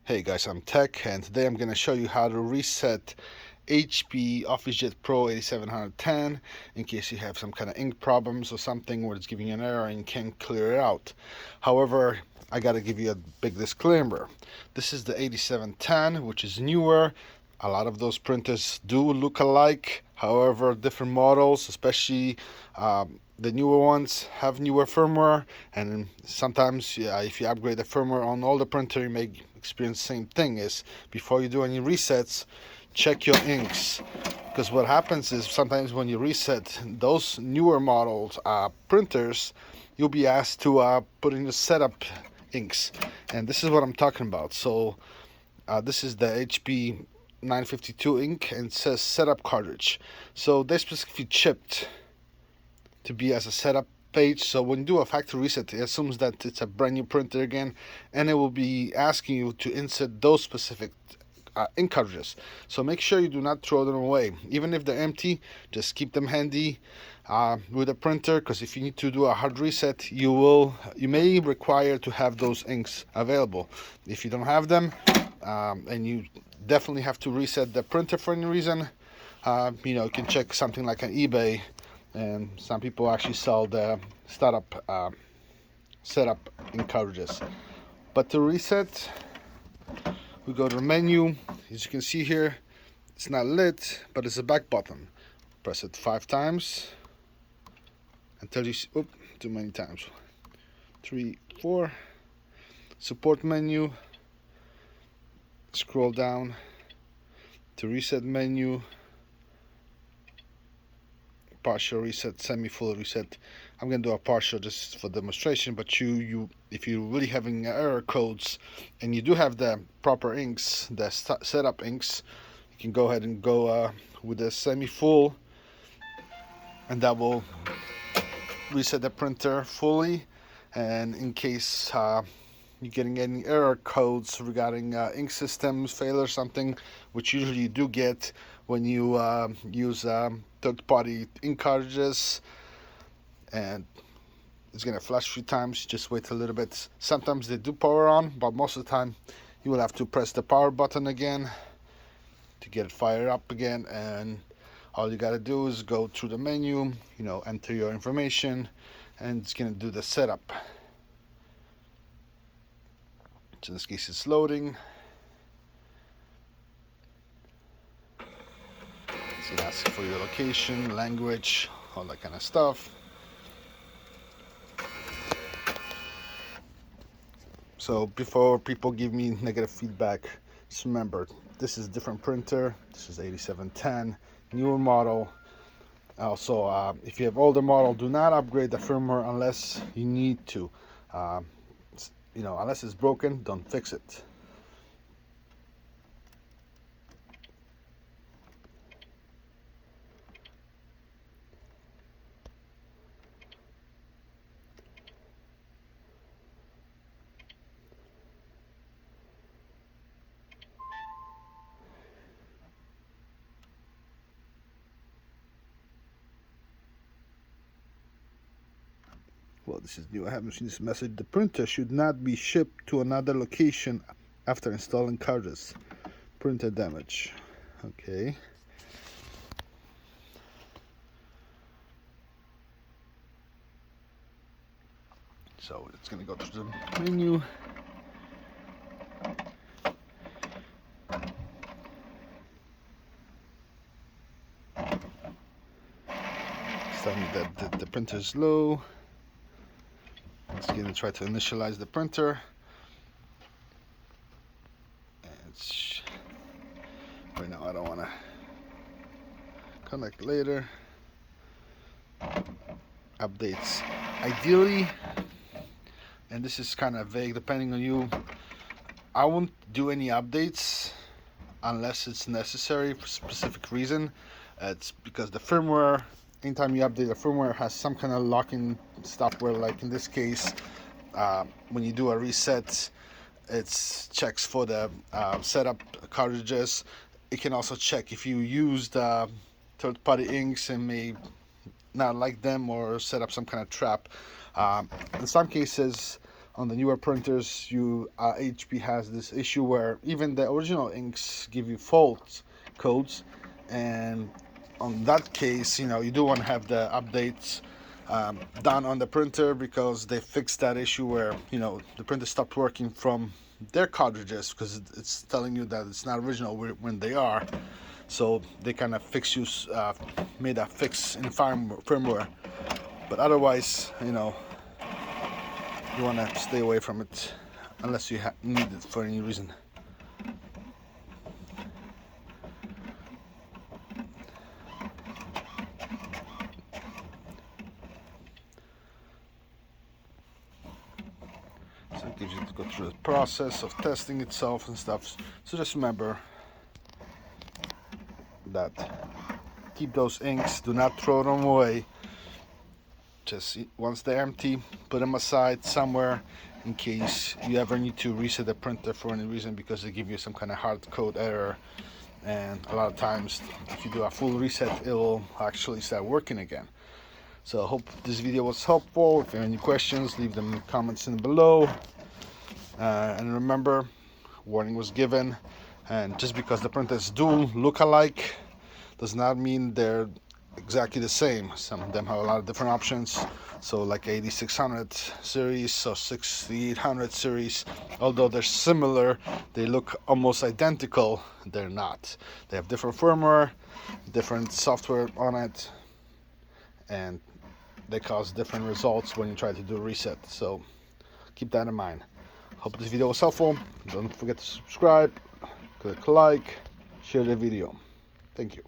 Hey guys, I'm Tech, and today I'm going to show you how to reset HP Officejet Pro 8710 in case you have some kind of ink problems or something where it's giving you an error and you can't clear it out. However, I got to give you a big disclaimer. This is the 8710, which is newer. A lot of those printers do look alike. However, different models, especially the newer ones, have newer firmware, and sometimes if you upgrade the firmware on older printer, you may experience the same thing. Is before you do any resets, check your inks, because what happens is sometimes when you reset those newer models printers, you'll be asked to put in the setup inks, and this is what I'm talking about. So this is the HP 952 ink, and it says setup cartridge. So they specifically chipped to be as a setup page. So when you do a factory reset, it assumes that it's a brand new printer again, and it will be asking you to insert those specific ink cartridges. So make sure you do not throw them away. Even if they're empty, just keep them handy with the printer, because if you need to do a hard reset, you may require to have those inks available. If you don't have them, and you definitely have to reset the printer for any reason, you can check something like an eBay, and some people actually sell the setup ink cartridges. But to reset, we go to the menu. As you can see here, it's not lit, but it's a back button. Press it 5 times until you see, too many times. 3, 4. Support menu. Scroll down to reset menu. Partial reset, semi-full reset. I'm gonna do a partial just for demonstration, but if you're really having error codes and you do have the proper inks, the setup inks, you can go ahead and go with the semi-full, and that will reset the printer fully. And in case you're getting any error codes regarding ink systems failure or something, which usually you do get when you use third-party ink cartridges, and it's gonna flash a few times. Just wait a little bit. Sometimes they do power on, but most of the time you will have to press the power button again to get it fired up again. And all you gotta do is go through the menu, enter your information, and it's gonna do the setup. So in this case, it's loading. So that's for your location, language, all that kind of stuff. So before people give me negative feedback, just remember, this is a different printer. This is 8710, newer model. Also, if you have older model, do not upgrade the firmware unless you need to. Unless it's broken, don't fix it. Well, this is new. I haven't seen this message. The printer should not be shipped to another location after installing cartridges. Printer damage. Okay. So it's going to go to the menu. It's telling me that the printer is low. It's going to try to initialize the printer. Right now I don't want to connect later. Updates. Ideally, and this is kind of vague depending on you, I won't do any updates unless it's necessary for a specific reason. It's because the firmware, anytime you update the firmware, has some kind of locking stuff where, like in this case, when you do a reset, it checks for the setup cartridges. It can also check if you used third-party inks and may not like them or set up some kind of trap. In some cases, On the newer printers, HP has this issue where even the original inks give you fault codes, and on that case, you do want to have the updates done on the printer, because they fixed that issue where the printer stopped working from their cartridges because it's telling you that it's not original when they are. So they kind of made a fix in firmware. But otherwise, you want to stay away from it unless you need it for any reason. So it gives you to go through the process of testing itself and stuff. So just remember that keep those inks, do not throw them away. Just once they're empty, put them aside somewhere in case you ever need to reset the printer for any reason, because they give you some kind of hard code error, and a lot of times if you do a full reset, it will actually start working again. So I hope this video was helpful. If you have any questions, leave them in the comments below, and remember, warning was given, and just because the printers do look alike does not mean they're exactly the same. Some of them have a lot of different options. So like 8600 series or 6800 series, although they're similar, they look almost identical, they're not. They have different firmware, different software on it, and they cause different results when you try to do a reset. So keep that in mind. Hope this video was helpful. Don't forget to subscribe, click like, share the video. Thank you.